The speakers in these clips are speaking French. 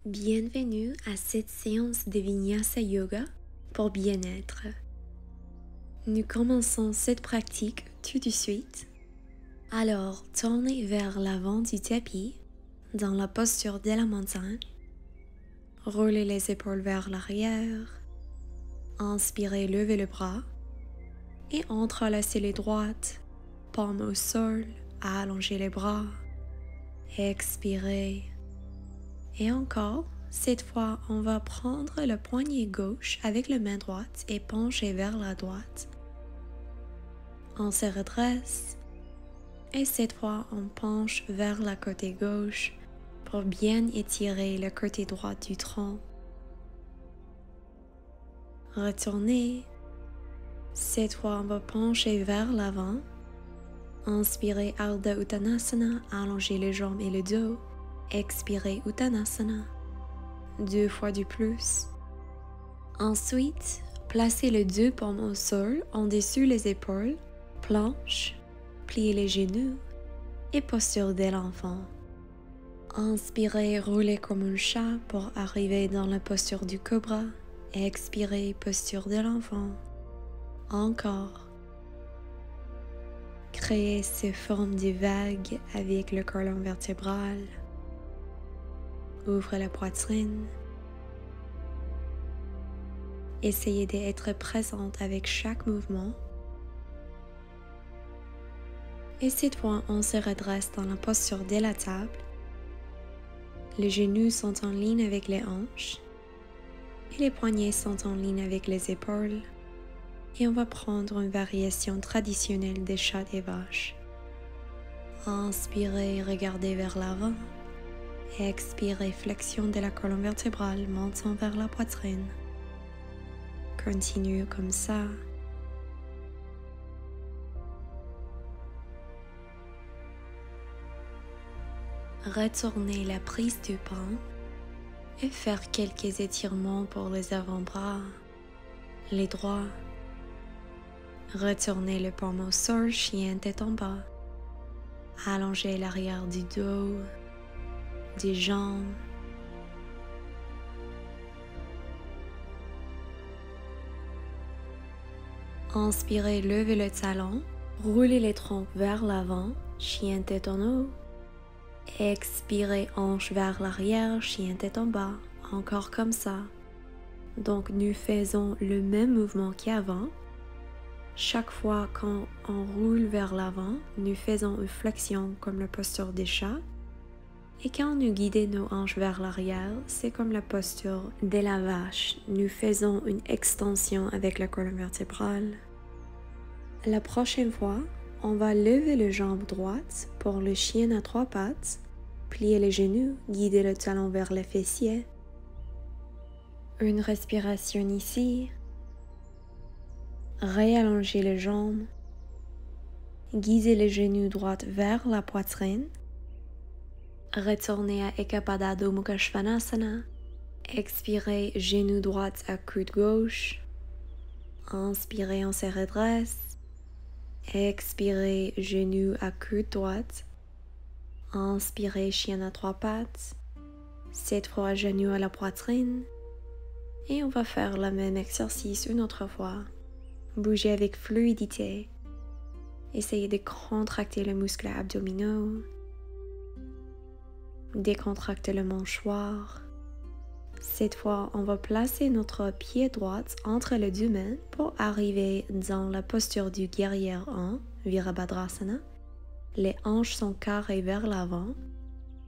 Bienvenue à cette séance de Vinyasa Yoga pour bien-être. Nous commençons cette pratique tout de suite. Alors, tournez vers l'avant du tapis dans la posture de la montagne. Roulez les épaules vers l'arrière. Inspirez, levez le bras et entrelacez les droites, paume au sol, allongez les bras. Expirez. Et encore, cette fois, on va prendre le poignet gauche avec la main droite et pencher vers la droite. On se redresse et cette fois, on penche vers la côté gauche pour bien étirer le côté droit du tronc. Retournez. Cette fois, on va pencher vers l'avant. Inspirez Ardha Uttanasana, allongez les jambes et le dos. Expirez Uttanasana. 2 fois de plus. Ensuite, placez les deux paumes au sol, en dessus les épaules, planche, pliez les genoux et posture de l'enfant. Inspirez, roulez comme un chat pour arriver dans la posture du cobra. Expirez, posture de l'enfant. Encore. Créez ces formes de vagues avec le colonne vertébral. Ouvre la poitrine. Essayez d'être présente avec chaque mouvement. Et cette fois, on se redresse dans la posture de la table. Les genoux sont en ligne avec les hanches. Et les poignets sont en ligne avec les épaules. Et on va prendre une variation traditionnelle des chats et vaches. Inspirez, regardez vers l'avant. Expirez, flexion de la colonne vertébrale, montant vers la poitrine. Continue comme ça. Retournez la prise du banc et faire quelques étirements pour les avant-bras, les droits. Retournez le paume au sol, chien tête en bas. Allongez l'arrière du dos, des jambes. Inspirez, levez le talon, roulez les trompes vers l'avant, chien tête en haut. Expirez, hanche vers l'arrière, chien tête en bas, encore comme ça. Donc nous faisons le même mouvement qu'avant. Chaque fois qu'on roule vers l'avant, nous faisons une flexion comme la posture des chats. Et quand nous guidons nos hanches vers l'arrière, c'est comme la posture de la vache. Nous faisons une extension avec la colonne vertébrale. La prochaine fois, on va lever les jambes droites pour le chien à 3 pattes, plier les genoux, guider le talon vers les fessiers. Une respiration ici. Réallonger les jambes. Guider les genoux droits vers la poitrine. Retournez à Ekapada Adho Mukha Svanasana. Expirez, genoux droits à coude gauche. Inspirez, on se redresse. Expirez, genoux à coude droite. Inspirez, chien à 3 pattes. Cette fois, genoux à la poitrine. Et on va faire le même exercice une autre fois. Bougez avec fluidité. Essayez de contracter les muscles abdominaux. Décontractez le mâchoire. Cette fois, on va placer notre pied droit entre les deux mains pour arriver dans la posture du guerrier 1, Virabhadrasana. Les hanches sont carrées vers l'avant.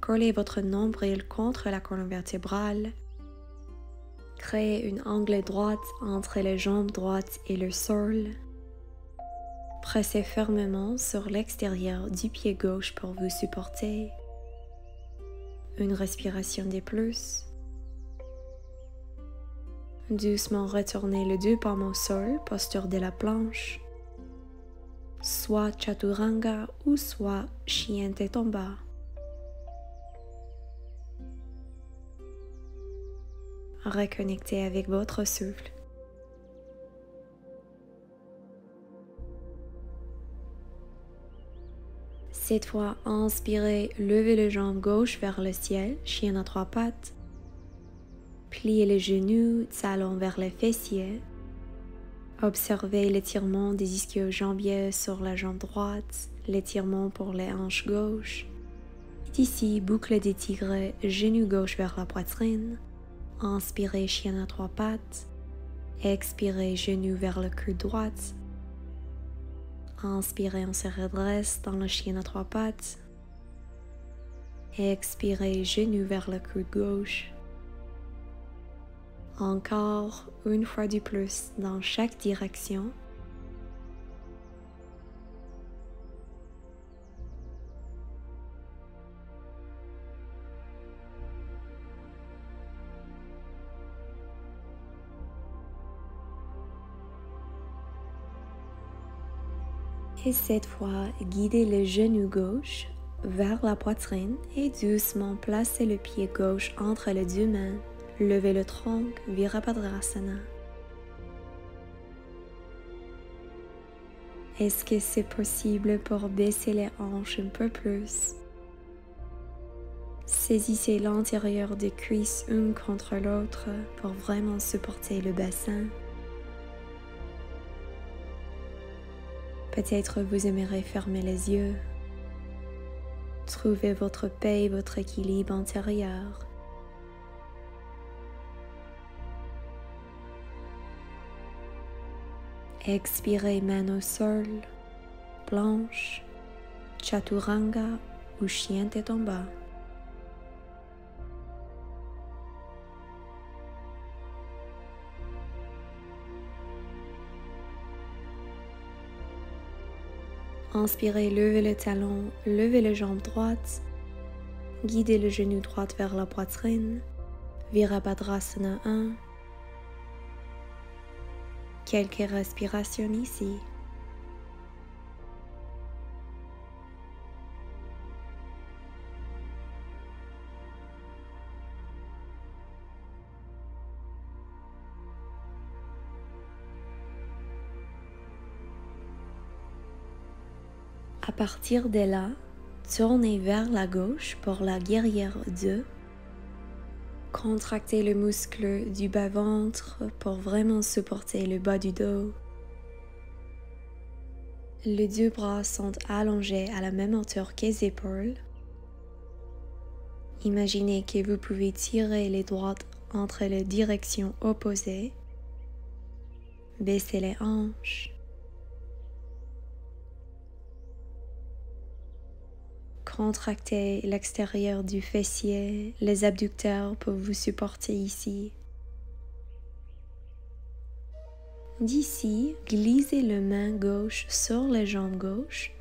Collez votre nombril contre la colonne vertébrale. Créez une angle droite entre les jambes droites et le sol. Pressez fermement sur l'extérieur du pied gauche pour vous supporter. Une respiration de plus. Doucement retournez les deux paumes au sol, posture de la planche. Soit Chaturanga ou soit chien tête en bas. Reconnectez avec votre souffle. Cette fois, inspirez, levez les jambes gauche vers le ciel, chien à 3 pattes. Pliez les genoux, talons vers les fessiers. Observez l'étirement des ischio-jambiers sur la jambe droite, l'étirement pour les hanches gauches. Ici, boucle des tigres, genou gauche vers la poitrine. Inspirez, chien à trois pattes. Expirez, genou vers le cou droite. Inspirez, on se redresse dans le chien à trois pattes. Expirez, genou vers le cou gauche. Encore une fois de plus dans chaque direction. Et cette fois, guidez le genou gauche vers la poitrine et doucement placez le pied gauche entre les deux mains. Levez le tronc, Virabhadrasana. Est-ce que c'est possible pour baisser les hanches un peu plus? Saisissez l'intérieur des cuisses une contre l'autre pour vraiment supporter le bassin. Peut-être vous aimerez fermer les yeux. Trouvez votre paix et votre équilibre intérieur. Expirez main au sol, planche, chaturanga ou chien tête en bas. Inspirez, levez le talon, levez la jambe droite, guidez le genou droit vers la poitrine, Virabhadrasana 1. Quelques respirations ici. À partir de là, tournez vers la gauche pour la guerrière 2. Contractez le muscle du bas-ventre pour vraiment supporter le bas du dos. Les deux bras sont allongés à la même hauteur que les épaules. Imaginez que vous pouvez tirer les doigts entre les directions opposées. Baissez les hanches. Contractez l'extérieur du fessier, les abducteurs pour vous supporter ici. D'ici, glissez la main gauche sur la jambe gauche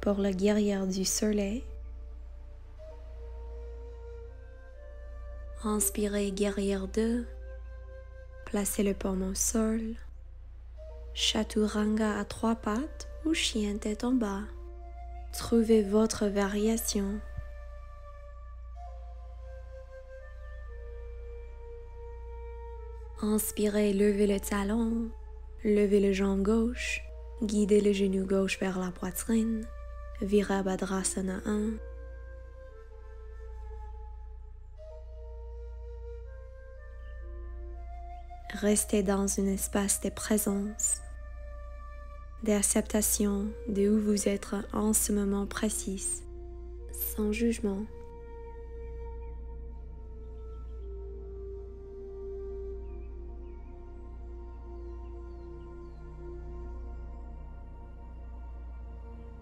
pour la guerrière du soleil. Inspirez, guerrière 2. Placez le paume au sol. Chaturanga à trois pattes ou chien tête en bas. Trouvez votre variation. Inspirez, levez le talon, levez le jambe gauche, guidez le genou gauche vers la poitrine, Virabhadrasana 1. Restez dans un espace de présence, d'acceptation de où vous êtes en ce moment précis, sans jugement.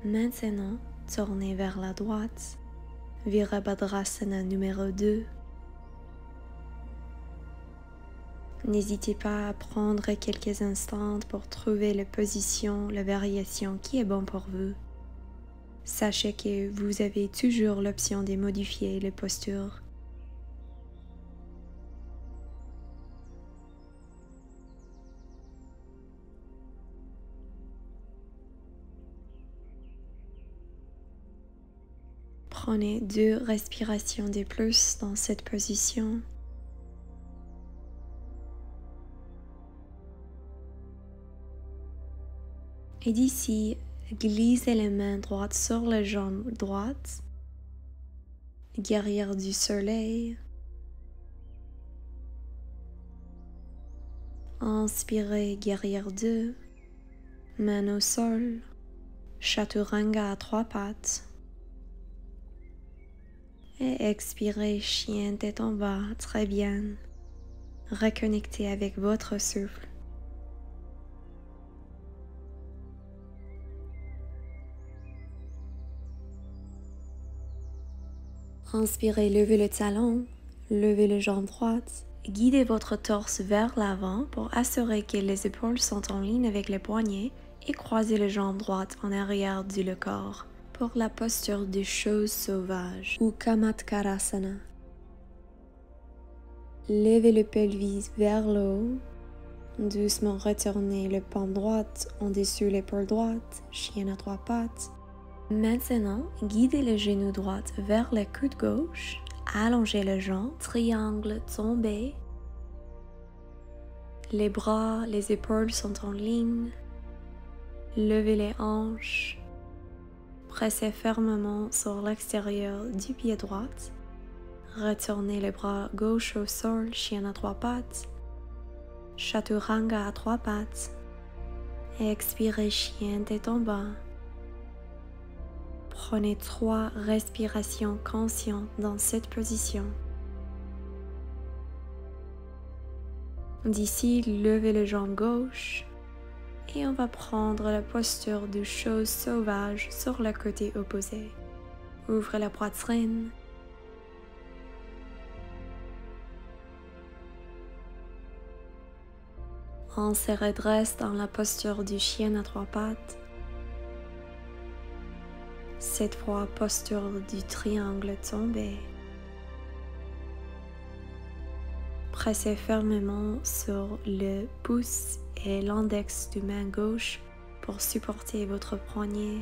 Maintenant, tournez vers la droite, Virabhadrasana numéro 2. N'hésitez pas à prendre quelques instants pour trouver la position, la variation qui est bon pour vous. Sachez que vous avez toujours l'option de modifier la posture. Prenez 2 respirations de plus dans cette position. Et d'ici, glissez les mains droites sur la jambe droite, guerrière du soleil. Inspirez guerrière 2, main au sol, chaturanga à 3 pattes. Et expirez chien tête en bas, très bien. Reconnectez avec votre souffle. Inspirez, levez le talon, levez les jambes droites. Guidez votre torse vers l'avant pour assurer que les épaules sont en ligne avec les poignets et croisez les jambes droites en arrière du corps pour la posture des choses sauvages ou Kamatkarasana. Levez le pelvis vers le haut. Doucement retournez le paume droite en dessous l'épaule droite, chien à 3 pattes. Maintenant, guidez le genou droit vers le coude gauche. Allongez le jambe, triangle tombé. Les bras, les épaules sont en ligne. Levez les hanches. Pressez fermement sur l'extérieur du pied droit. Retournez les bras gauche au sol, chien à 3 pattes. Chaturanga à 3 pattes. Expirez, chien tête en bas. Prenez 3 respirations conscientes dans cette position. D'ici, levez le jambe gauche et on va prendre la posture de chose sauvage sur le côté opposé. Ouvrez la poitrine. On se redresse dans la posture du chien à 3 pattes. Cette fois, posture du triangle tombé. Pressez fermement sur le pouce et l'index de main gauche pour supporter votre poignet.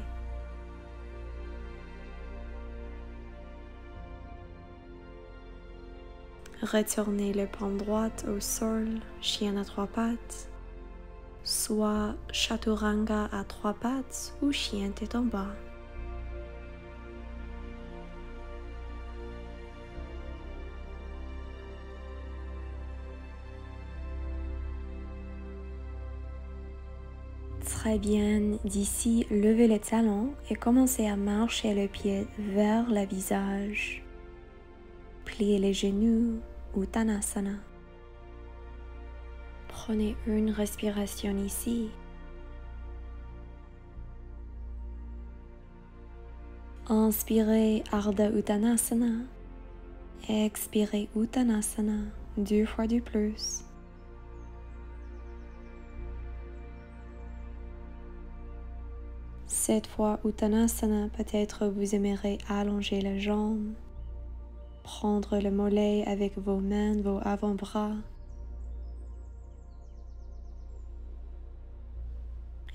Retournez le paume droite au sol, chien à 3 pattes, soit chaturanga à 3 pattes ou chien tête en bas. Très bien, d'ici, levez les talons et commencez à marcher le pied vers le visage. Pliez les genoux, Uttanasana. Prenez une respiration ici. Inspirez Ardha Uttanasana. Expirez Uttanasana 2 fois de plus. Cette fois, Uttanasana, peut-être vous aimerez allonger la jambe, prendre le mollet avec vos mains, vos avant-bras.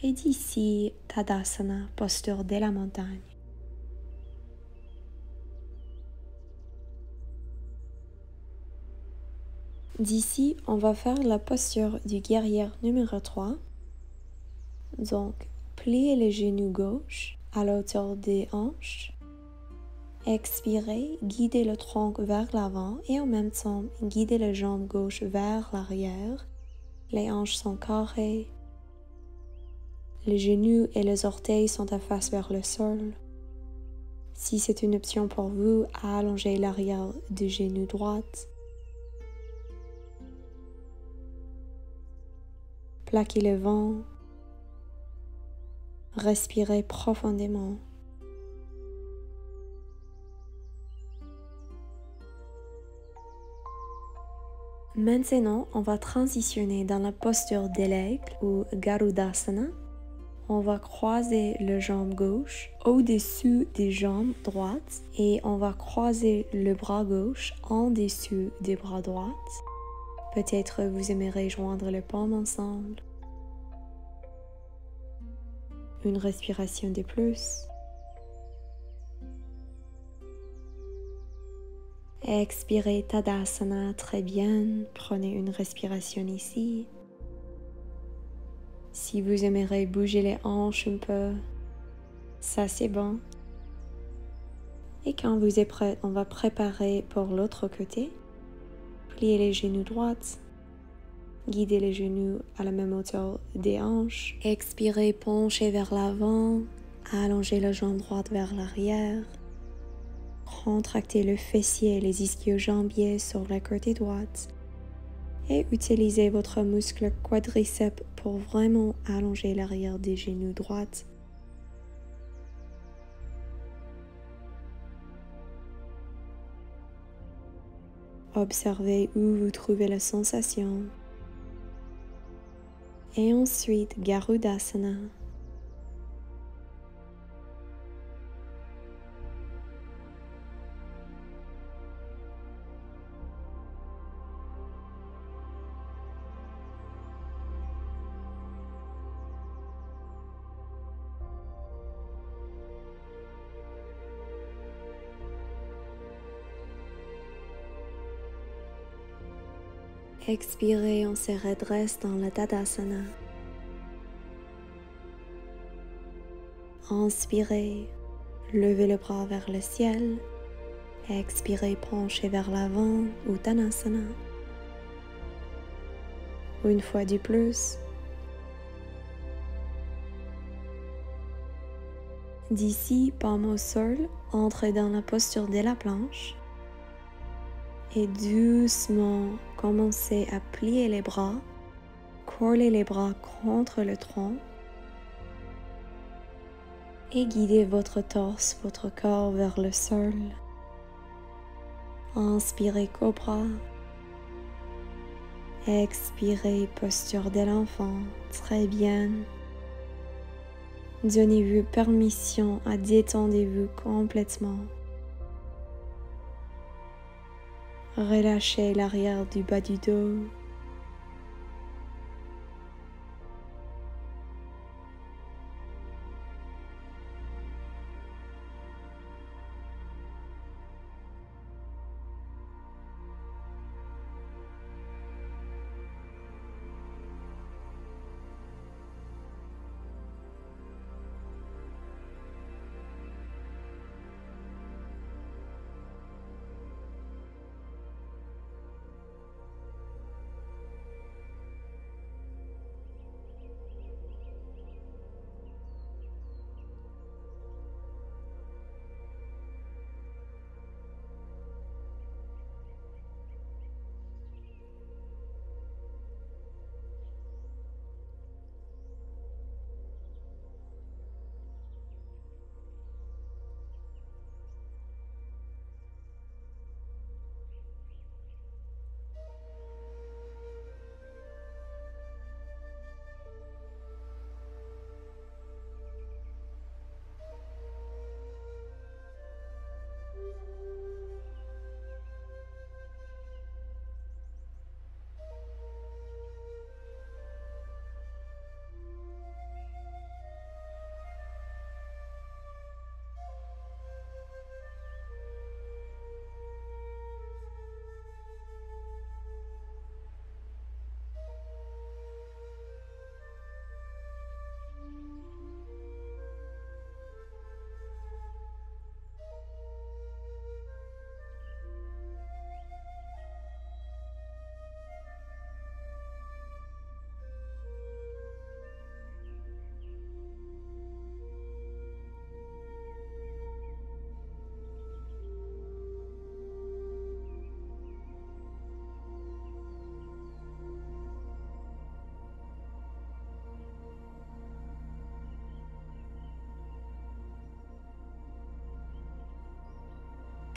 Et d'ici, Tadasana, posture de la montagne. D'ici, on va faire la posture du guerrier numéro 3. Donc, pliez les genoux gauche à la hauteur des hanches. Expirez, guidez le tronc vers l'avant et en même temps, guidez la jambe gauche vers l'arrière. Les hanches sont carrées. Les genoux et les orteils sont à face vers le sol. Si c'est une option pour vous, allongez l'arrière du genou droit. Plaquez le ventre. Respirez profondément. Maintenant, on va transitionner dans la posture de l'aigle ou Garudasana. On va croiser le jambe gauche au-dessus des jambes droites et on va croiser le bras gauche en dessous des bras droits. Peut-être vous aimerez joindre les paumes ensemble. Une respiration de plus. Expirez Tadasana, très bien. Prenez une respiration ici. Si vous aimerez bouger les hanches un peu, ça c'est bon. Et quand vous êtes prêt, on va préparer pour l'autre côté. Pliez les genoux droits. Guidez les genoux à la même hauteur des hanches. Expirez, penchez vers l'avant. Allongez la jambe droite vers l'arrière. Contractez le fessier et les ischio-jambiers sur la côté droite. Et utilisez votre muscle quadriceps pour vraiment allonger l'arrière des genoux droites. Observez où vous trouvez la sensation. Et ensuite, Garudasana. Expirez, on se redresse dans la Tadasana. Inspirez, levez le bras vers le ciel. Expirez, penchez vers l'avant, Uttanasana. Une fois de plus. D'ici, paume au sol, entrez dans la posture de la planche. Et doucement, commencez à plier les bras, coller les bras contre le tronc et guidez votre torse, votre corps vers le sol. Inspirez cobra, expirez posture de l'enfant, très bien. Donnez-vous permission à détendre-vous complètement. Relâchez l'arrière du bas du dos.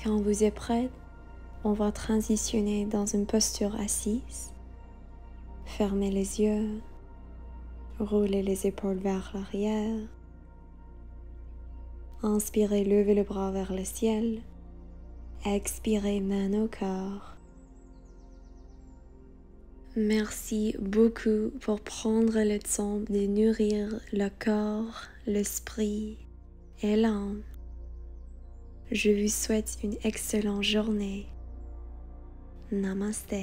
Quand vous êtes prête, on va transitionner dans une posture assise. Fermez les yeux, roulez les épaules vers l'arrière. Inspirez, levez le bras vers le ciel. Expirez, main au corps. Merci beaucoup pour prendre le temps de nourrir le corps, l'esprit et l'âme. Je vous souhaite une excellente journée. Namaste.